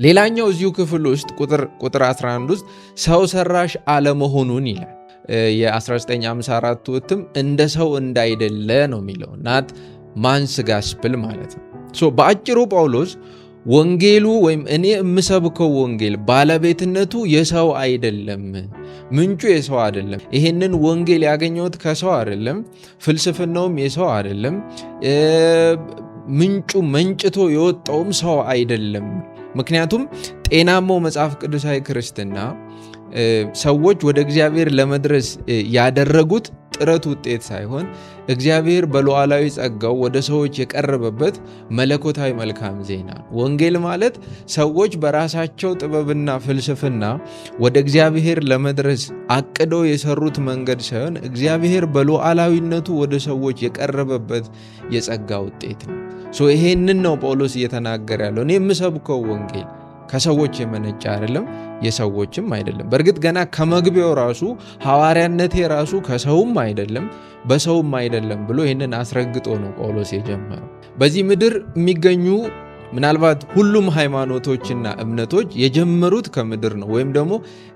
ሌላኛው እዚሁ ክፍል ውስጥ ቁጥር 11 ውስጥ ሰው ሰራሽ አለመሆኑን ይላል። የ1954 እትም እንደ ሰው እንዳይደለ ነው የሚለው ናት ማንስ ጋስፕል ማለት ነው። በአጭሩ ጳውሎስ ወንጌሉ ወይም እኔ የምሰብከው ወንጌል ባለቤትነቱ የሰው አይደለም፣ ምንጩ የሰው አይደለም። ይሄንን ወንጌል ያገኘሁት ከሰው አይደለም፣ ፍልስፍናውም የሰው አይደለም፣ ምንጩ መንጭቶ የወጣውም ሰው አይደለም። ምክንያቱም ጤናማው መጽሐፍ ቅዱሳዊ ክርስትና ሰዎች ወደ እግዚአብሔር ለመድረስ ያደረጉት ጥረት ውጤት ሳይሆን እግዚአብሔር በሉዓላዊ ጸጋው ወደ ሰዎች የቀረበበት መለኮታዊ መልካም ዜና። ወንጌል ማለት ሰዎች በራሳቸው ጥበብና ፍልስፍና ወደ እግዚአብሔር ለመድረስ አቅደው የሰሩት መንገድ ሳይሆን እግዚአብሔር በሉዓላዊነቱ ወደ ሰዎች የቀረበበት የጸጋ ውጤት ነው። ይሄንን ነው ጳውሎስ እየተናገረ ያለው። እኔ የምሰብከው ወንጌል ከሰዎች የመነጨ አይደለም፣ የሰዎችም አይደለም። በእርግጥ ገና ከመግቢያው ራሱ ሐዋርያነቴ ራሱ ከሰውም አይደለም በሰውም አይደለም ብሎ ይህንን አስረግጦ ነው ጳውሎስ የጀመረው። በዚህ ምድር የሚገኙ ምናልባት ሁሉም ሃይማኖቶችና እምነቶች የጀመሩት ከምድር ነው፣ ወይም ደግሞ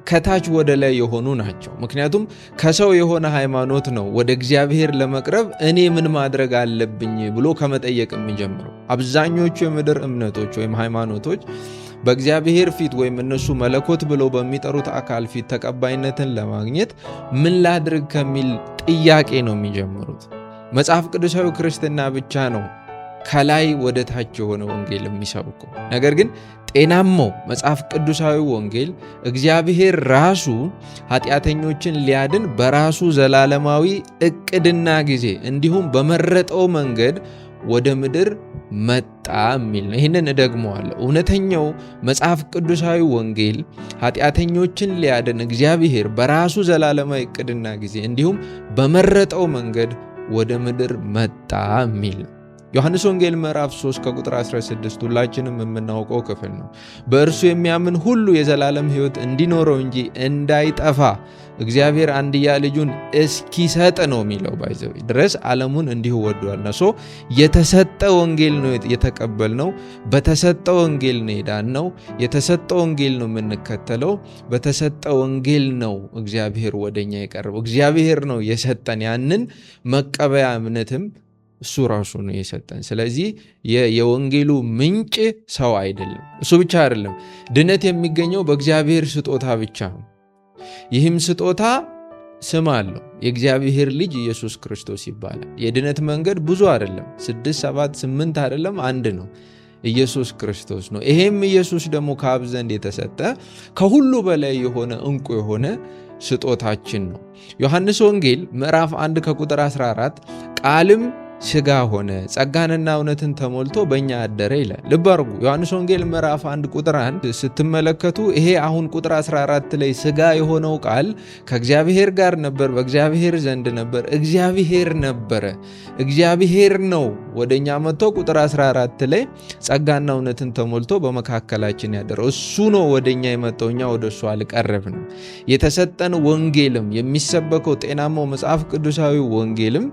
ከታች ወደ ላይ የሆኑ ናቸው። ምክንያቱም ከሰው የሆነ ሃይማኖት ነው ወደ እግዚአብሔር ለመቅረብ እኔ ምን ማድረግ አለብኝ ብሎ ከመጠየቅ የሚጀምረው። አብዛኞቹ የምድር እምነቶች ወይም ሃይማኖቶች በእግዚአብሔር ፊት ወይም እነሱ መለኮት ብለው በሚጠሩት አካል ፊት ተቀባይነትን ለማግኘት ምን ላድርግ ከሚል ጥያቄ ነው የሚጀምሩት። መጽሐፍ ቅዱሳዊ ክርስትና ብቻ ነው ከላይ ወደ ታች የሆነ ወንጌል የሚሰብከው። ነገር ግን ጤናማው መጽሐፍ ቅዱሳዊ ወንጌል እግዚአብሔር ራሱ ኃጢአተኞችን ሊያድን በራሱ ዘላለማዊ እቅድና ጊዜ እንዲሁም በመረጠው መንገድ ወደ ምድር መጣ የሚል ነው። ይህንን እደግመዋለሁ። እውነተኛው መጽሐፍ ቅዱሳዊ ወንጌል ኃጢአተኞችን ሊያድን እግዚአብሔር በራሱ ዘላለማዊ እቅድና ጊዜ እንዲሁም በመረጠው መንገድ ወደ ምድር መጣ የሚል ነው። ዮሐንስ ወንጌል ምዕራፍ 3 ከቁጥር 16 ሁላችንም የምናውቀው ክፍል ነው። በእርሱ የሚያምን ሁሉ የዘላለም ሕይወት እንዲኖረው እንጂ እንዳይጠፋ እግዚአብሔር አንድያ ልጁን እስኪሰጥ ነው የሚለው ባይዘው ድረስ ዓለሙን እንዲሁ ወዷልና። የተሰጠ ወንጌል ነው የተቀበልነው፣ በተሰጠ ወንጌል ነው የዳነው፣ የተሰጠ ወንጌል ነው የምንከተለው፣ በተሰጠ ወንጌል ነው እግዚአብሔር ወደኛ የቀረበው። እግዚአብሔር ነው የሰጠን ያንን መቀበያ እምነትም እሱ ራሱ ነው የሰጠን። ስለዚህ የወንጌሉ ምንጭ ሰው አይደለም። እሱ ብቻ አይደለም፣ ድነት የሚገኘው በእግዚአብሔር ስጦታ ብቻ ነው። ይህም ስጦታ ስም አለው፣ የእግዚአብሔር ልጅ ኢየሱስ ክርስቶስ ይባላል። የድነት መንገድ ብዙ አይደለም፣ 6 7 8 አይደለም፣ አንድ ነው፣ ኢየሱስ ክርስቶስ ነው። ይሄም ኢየሱስ ደግሞ ከአብ ዘንድ የተሰጠ ከሁሉ በላይ የሆነ እንቁ የሆነ ስጦታችን ነው። ዮሐንስ ወንጌል ምዕራፍ 1 ከቁጥር 14 ቃልም ሥጋ ሆነ ጸጋንና እውነትን ተሞልቶ በእኛ አደረ ይላል። ልብ አድርጉ። ዮሐንስ ወንጌል ምዕራፍ 1 ቁጥር 1 ስትመለከቱ ይሄ አሁን ቁጥር 14 ላይ ሥጋ የሆነው ቃል ከእግዚአብሔር ጋር ነበር፣ በእግዚአብሔር ዘንድ ነበር፣ እግዚአብሔር ነበረ። እግዚአብሔር ነው ወደኛ መጥቶ ቁጥር 14 ላይ ጸጋና እውነትን ተሞልቶ በመካከላችን ያደረው እሱ ነው ወደኛ የመጣው፣ እኛ ወደ እሱ አልቀረብንም። የተሰጠን ወንጌልም የሚሰበከው ጤናማው መጽሐፍ ቅዱሳዊ ወንጌልም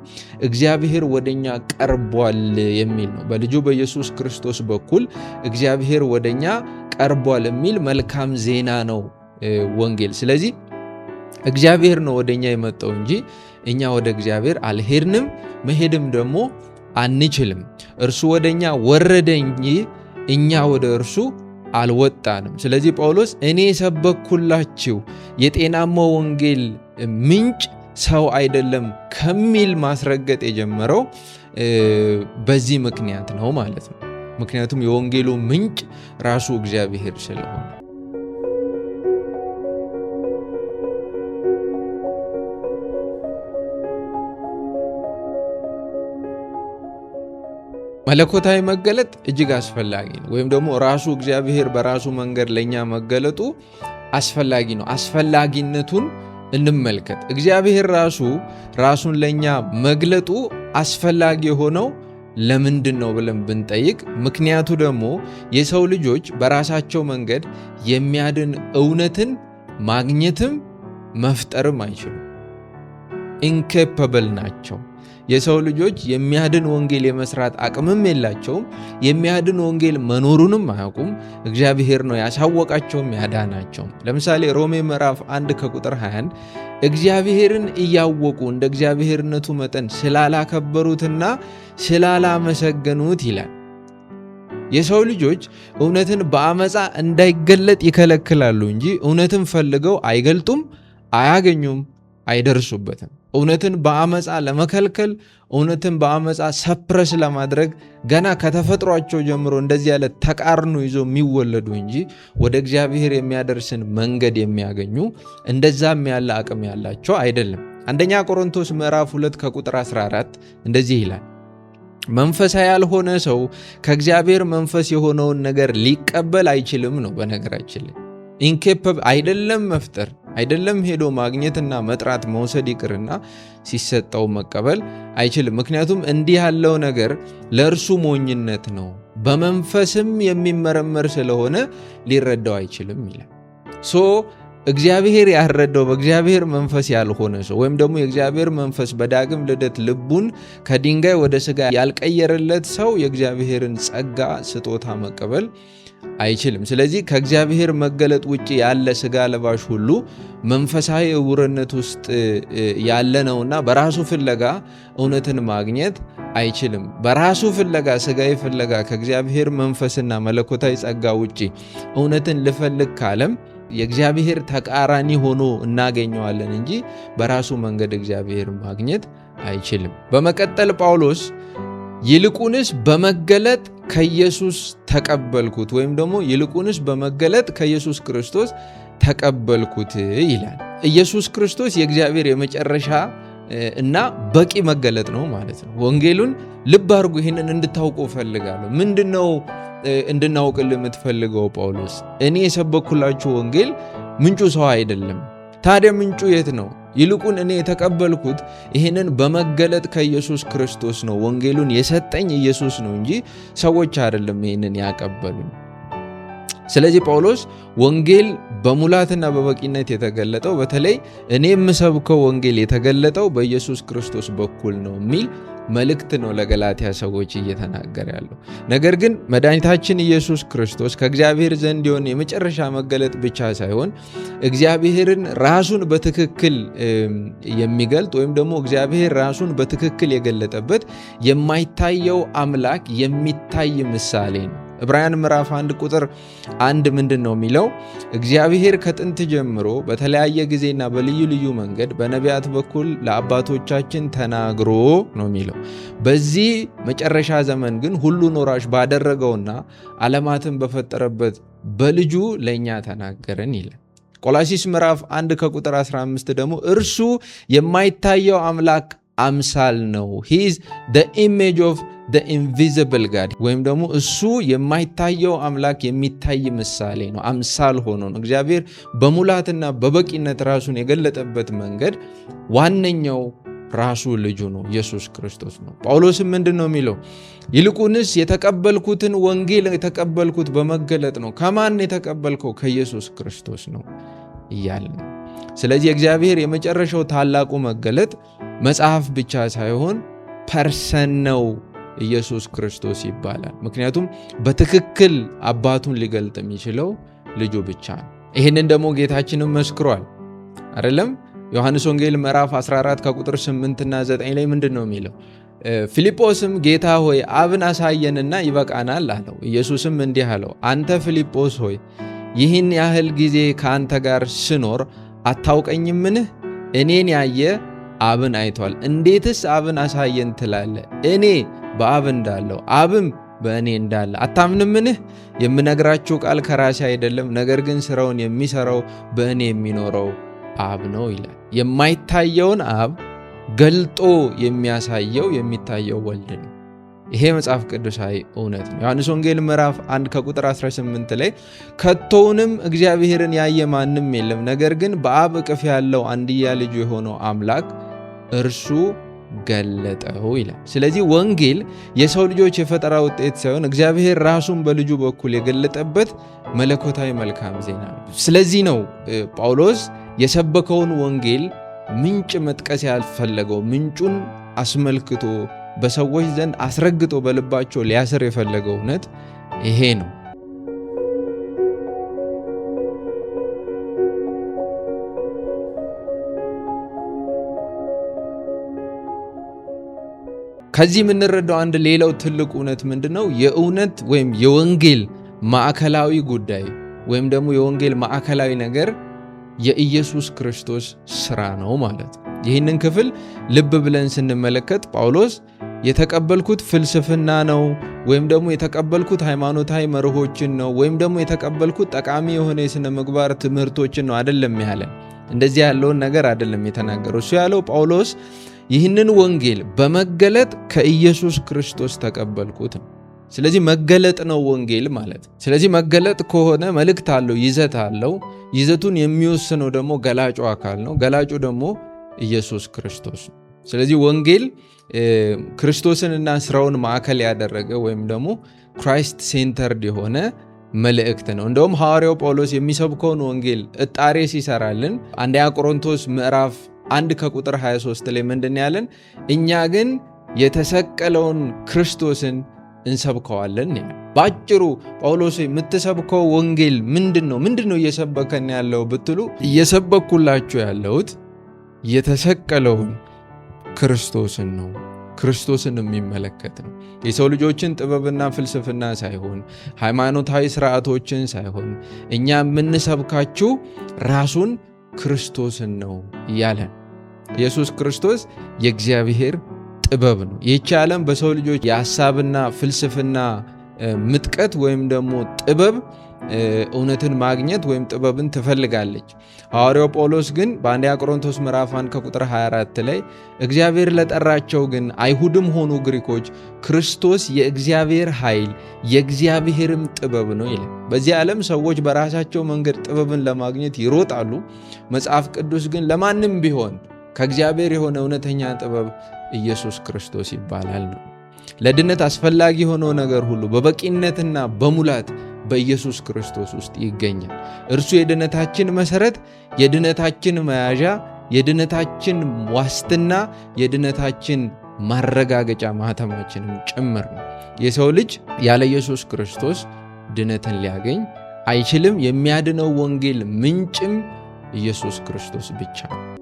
እግዚአብሔር ወደኛ ቀርቧል የሚል ነው። በልጁ በኢየሱስ ክርስቶስ በኩል እግዚአብሔር ወደኛ ቀርቧል የሚል መልካም ዜና ነው ወንጌል። ስለዚህ እግዚአብሔር ነው ወደኛ የመጣው እንጂ እኛ ወደ እግዚአብሔር አልሄድንም፣ መሄድም ደግሞ አንችልም። እርሱ ወደኛ ወረደ እንጂ እኛ ወደ እርሱ አልወጣንም። ስለዚህ ጳውሎስ እኔ የሰበኩላችሁ የጤናማው ወንጌል ምንጭ ሰው አይደለም ከሚል ማስረገጥ የጀመረው በዚህ ምክንያት ነው ማለት ነው። ምክንያቱም የወንጌሉ ምንጭ ራሱ እግዚአብሔር ስለሆነ። መለኮታዊ መገለጥ እጅግ አስፈላጊ ነው። ወይም ደግሞ ራሱ እግዚአብሔር በራሱ መንገድ ለኛ መገለጡ አስፈላጊ ነው። አስፈላጊነቱን እንመልከት። እግዚአብሔር ራሱን ለኛ መግለጡ አስፈላጊ የሆነው ለምንድን ነው ብለን ብንጠይቅ፣ ምክንያቱ ደግሞ የሰው ልጆች በራሳቸው መንገድ የሚያድን እውነትን ማግኘትም መፍጠርም አይችሉም። ኢንኬፐብል ናቸው። የሰው ልጆች የሚያድን ወንጌል የመስራት አቅምም የላቸውም። የሚያድን ወንጌል መኖሩንም አያውቁም። እግዚአብሔር ነው ያሳወቃቸውም ያዳናቸውም። ለምሳሌ ሮሜ ምዕራፍ 1 ከቁጥር 21 እግዚአብሔርን እያወቁ እንደ እግዚአብሔርነቱ መጠን ስላላከበሩትና ስላላመሰገኑት ይላል። የሰው ልጆች እውነትን በአመፃ እንዳይገለጥ ይከለክላሉ እንጂ እውነትን ፈልገው አይገልጡም፣ አያገኙም፣ አይደርሱበትም። እውነትን በአመፃ ለመከልከል፣ እውነትን በአመፃ ሰፕረስ ለማድረግ ገና ከተፈጥሯቸው ጀምሮ እንደዚህ ያለ ተቃርኖ ይዞ የሚወለዱ እንጂ ወደ እግዚአብሔር የሚያደርስን መንገድ የሚያገኙ እንደዛም ያለ አቅም ያላቸው አይደለም። አንደኛ ቆሮንቶስ ምዕራፍ 2 ከቁጥር 14 እንደዚህ ይላል፣ መንፈሳዊ ያልሆነ ሰው ከእግዚአብሔር መንፈስ የሆነውን ነገር ሊቀበል አይችልም ነው። በነገራችን ላይ ኢንኬፐብል አይደለም መፍጠር አይደለም ሄዶ ማግኘትና መጥራት መውሰድ ይቅርና ሲሰጠው መቀበል አይችልም። ምክንያቱም እንዲህ ያለው ነገር ለእርሱ ሞኝነት ነው፣ በመንፈስም የሚመረመር ስለሆነ ሊረዳው አይችልም ይላል። እግዚአብሔር ያረዳው በእግዚአብሔር መንፈስ ያልሆነ ሰው ወይም ደግሞ የእግዚአብሔር መንፈስ በዳግም ልደት ልቡን ከድንጋይ ወደ ሥጋ ያልቀየረለት ሰው የእግዚአብሔርን ጸጋ ስጦታ መቀበል አይችልም። ስለዚህ ከእግዚአብሔር መገለጥ ውጭ ያለ ሥጋ ለባሽ ሁሉ መንፈሳዊ ዕውርነት ውስጥ ያለ ነውና በራሱ ፍለጋ እውነትን ማግኘት አይችልም። በራሱ ፍለጋ ሥጋዊ ፍለጋ ከእግዚአብሔር መንፈስና መለኮታዊ ጸጋ ውጭ እውነትን ልፈልግ ካለም የእግዚአብሔር ተቃራኒ ሆኖ እናገኘዋለን እንጂ በራሱ መንገድ እግዚአብሔር ማግኘት አይችልም። በመቀጠል ጳውሎስ ይልቁንስ በመገለጥ ከኢየሱስ ተቀበልኩት ወይም ደግሞ ይልቁንስ በመገለጥ ከኢየሱስ ክርስቶስ ተቀበልኩት ይላል። ኢየሱስ ክርስቶስ የእግዚአብሔር የመጨረሻ እና በቂ መገለጥ ነው ማለት ነው። ወንጌሉን ልብ አድርጉ። ይህንን እንድታውቁ እፈልጋለሁ። ምንድነው እንድናውቅል የምትፈልገው ጳውሎስ? እኔ የሰበኩላችሁ ወንጌል ምንጩ ሰው አይደለም። ታዲያ ምንጩ የት ነው? ይልቁን እኔ የተቀበልኩት ይህንን በመገለጥ ከኢየሱስ ክርስቶስ ነው። ወንጌሉን የሰጠኝ ኢየሱስ ነው እንጂ ሰዎች አይደለም ይህንን ያቀበሉኝ። ስለዚህ ጳውሎስ ወንጌል በሙላትና በበቂነት የተገለጠው በተለይ እኔ የምሰብከው ወንጌል የተገለጠው በኢየሱስ ክርስቶስ በኩል ነው የሚል መልእክት ነው ለገላትያ ሰዎች እየተናገረ ያለው። ነገር ግን መድኃኒታችን ኢየሱስ ክርስቶስ ከእግዚአብሔር ዘንድ የሆነ የመጨረሻ መገለጥ ብቻ ሳይሆን እግዚአብሔርን ራሱን በትክክል የሚገልጥ ወይም ደግሞ እግዚአብሔር ራሱን በትክክል የገለጠበት የማይታየው አምላክ የሚታይ ምሳሌ ነው። ዕብራውያን ምዕራፍ 1 ቁጥር 1 ምንድን ነው የሚለው? እግዚአብሔር ከጥንት ጀምሮ በተለያየ ጊዜና በልዩ ልዩ መንገድ በነቢያት በኩል ለአባቶቻችን ተናግሮ ነው የሚለው። በዚህ መጨረሻ ዘመን ግን ሁሉን ወራሽ ባደረገውና ዓለማትን በፈጠረበት በልጁ ለእኛ ተናገረን ይላል። ቆላሲስ ምዕራፍ 1 ከቁጥር 15 ደግሞ እርሱ የማይታየው አምላክ አምሳል ነው። he is the image of the invisible God ወይም ደግሞ እሱ የማይታየው አምላክ የሚታይ ምሳሌ ነው። አምሳል ሆኖ ነው። እግዚአብሔር በሙላትና በበቂነት ራሱን የገለጠበት መንገድ ዋነኛው ራሱ ልጁ ነው፣ ኢየሱስ ክርስቶስ ነው። ጳውሎስም ምንድን ነው የሚለው? ይልቁንስ የተቀበልኩትን ወንጌል የተቀበልኩት በመገለጥ ነው። ከማን የተቀበልከው? ከኢየሱስ ክርስቶስ ነው እያለ ነው። ስለዚህ እግዚአብሔር የመጨረሻው ታላቁ መገለጥ መጽሐፍ ብቻ ሳይሆን ፐርሰን ነው፣ ኢየሱስ ክርስቶስ ይባላል። ምክንያቱም በትክክል አባቱን ሊገልጥ የሚችለው ልጁ ብቻ ነው። ይህንን ደግሞ ጌታችንም መስክሯል አይደለም? ዮሐንስ ወንጌል ምዕራፍ 14 ከቁጥር 8 እና 9 ላይ ምንድን ነው የሚለው? ፊልጶስም ጌታ ሆይ አብን አሳየንና ይበቃናል አለው። ኢየሱስም እንዲህ አለው፣ አንተ ፊልጶስ ሆይ ይህን ያህል ጊዜ ከአንተ ጋር ስኖር አታውቀኝምን? እኔን ያየ አብን አይቷል። እንዴትስ አብን አሳየን ትላለህ? እኔ በአብ እንዳለው አብም በእኔ እንዳለ አታምንምን? የምነግራችሁ ቃል ከራሴ አይደለም፣ ነገር ግን ስራውን የሚሰራው በእኔ የሚኖረው አብ ነው ይላል። የማይታየውን አብ ገልጦ የሚያሳየው የሚታየው ወልድ ነው። ይሄ መጽሐፍ ቅዱሳዊ እውነት ነው። ዮሐንስ ወንጌል ምዕራፍ 1 ከቁጥር 18 ላይ ከቶውንም እግዚአብሔርን ያየ ማንም የለም፣ ነገር ግን በአብ እቅፍ ያለው አንድያ ልጁ የሆነው አምላክ እርሱ ገለጠው ይላል። ስለዚህ ወንጌል የሰው ልጆች የፈጠራ ውጤት ሳይሆን እግዚአብሔር ራሱን በልጁ በኩል የገለጠበት መለኮታዊ መልካም ዜና ነው። ስለዚህ ነው ጳውሎስ የሰበከውን ወንጌል ምንጭ መጥቀስ ያልፈለገው። ምንጩን አስመልክቶ በሰዎች ዘንድ አስረግጦ በልባቸው ሊያስር የፈለገው እውነት ይሄ ነው። ከዚህ የምንረዳው አንድ ሌላው ትልቅ እውነት ምንድነው? የእውነት ወይም የወንጌል ማዕከላዊ ጉዳይ ወይም ደግሞ የወንጌል ማዕከላዊ ነገር የኢየሱስ ክርስቶስ ስራ ነው ማለት ነው። ይህንን ክፍል ልብ ብለን ስንመለከት ጳውሎስ የተቀበልኩት ፍልስፍና ነው ወይም ደግሞ የተቀበልኩት ሃይማኖታዊ መርሆችን ነው ወይም ደግሞ የተቀበልኩት ጠቃሚ የሆነ የሥነ ምግባር ትምህርቶችን ነው አይደለም ያለን። እንደዚህ ያለውን ነገር አይደለም የተናገረው። እሱ ያለው ጳውሎስ ይህንን ወንጌል በመገለጥ ከኢየሱስ ክርስቶስ ተቀበልኩት። ስለዚህ መገለጥ ነው ወንጌል ማለት። ስለዚህ መገለጥ ከሆነ መልእክት አለው፣ ይዘት አለው። ይዘቱን የሚወስነው ደግሞ ገላጩ አካል ነው። ገላጩ ደግሞ ኢየሱስ ክርስቶስ ነው። ስለዚህ ወንጌል ክርስቶስንና ስራውን ማዕከል ያደረገ ወይም ደግሞ ክራይስት ሴንተርድ የሆነ መልእክት ነው። እንደውም ሐዋርያው ጳውሎስ የሚሰብከውን ወንጌል እጣሬ ሲሰራልን አንደኛ ቆሮንቶስ ምዕራፍ 1 ከቁጥር 23 ላይ ምንድን ያለን? እኛ ግን የተሰቀለውን ክርስቶስን እንሰብከዋለን። ባጭሩ ጳውሎስ የምትሰብከው ወንጌል ምንድነው እየሰበከን ያለው ብትሉ፣ እየሰበኩላችሁ ያለሁት የተሰቀለውን ክርስቶስን ነው። ክርስቶስን የሚመለከት ነው። የሰው ልጆችን ጥበብና ፍልስፍና ሳይሆን ሃይማኖታዊ ስርዓቶችን ሳይሆን እኛ የምንሰብካችሁ ራሱን ክርስቶስን ነው እያለን። ኢየሱስ ክርስቶስ የእግዚአብሔር ጥበብ ነው። ይህች ዓለም በሰው ልጆች የሐሳብና ፍልስፍና ምጥቀት ወይም ደግሞ ጥበብ እውነትን ማግኘት ወይም ጥበብን ትፈልጋለች። ሐዋርያው ጳውሎስ ግን በአንደኛ ቆሮንቶስ ምዕራፍ 1 ከቁጥር 24 ላይ እግዚአብሔር ለጠራቸው ግን አይሁድም ሆኑ ግሪኮች ክርስቶስ የእግዚአብሔር ኃይል የእግዚአብሔርም ጥበብ ነው ይላል። በዚህ ዓለም ሰዎች በራሳቸው መንገድ ጥበብን ለማግኘት ይሮጣሉ። መጽሐፍ ቅዱስ ግን ለማንም ቢሆን ከእግዚአብሔር የሆነ እውነተኛ ጥበብ ኢየሱስ ክርስቶስ ይባላል ነው። ለድነት አስፈላጊ የሆነው ነገር ሁሉ በበቂነትና በሙላት በኢየሱስ ክርስቶስ ውስጥ ይገኛል። እርሱ የድነታችን መሰረት፣ የድነታችን መያዣ፣ የድነታችን ዋስትና፣ የድነታችን ማረጋገጫ ማህተማችንም ጭምር ነው። የሰው ልጅ ያለ ኢየሱስ ክርስቶስ ድነትን ሊያገኝ አይችልም። የሚያድነው ወንጌል ምንጭም ኢየሱስ ክርስቶስ ብቻ ነው።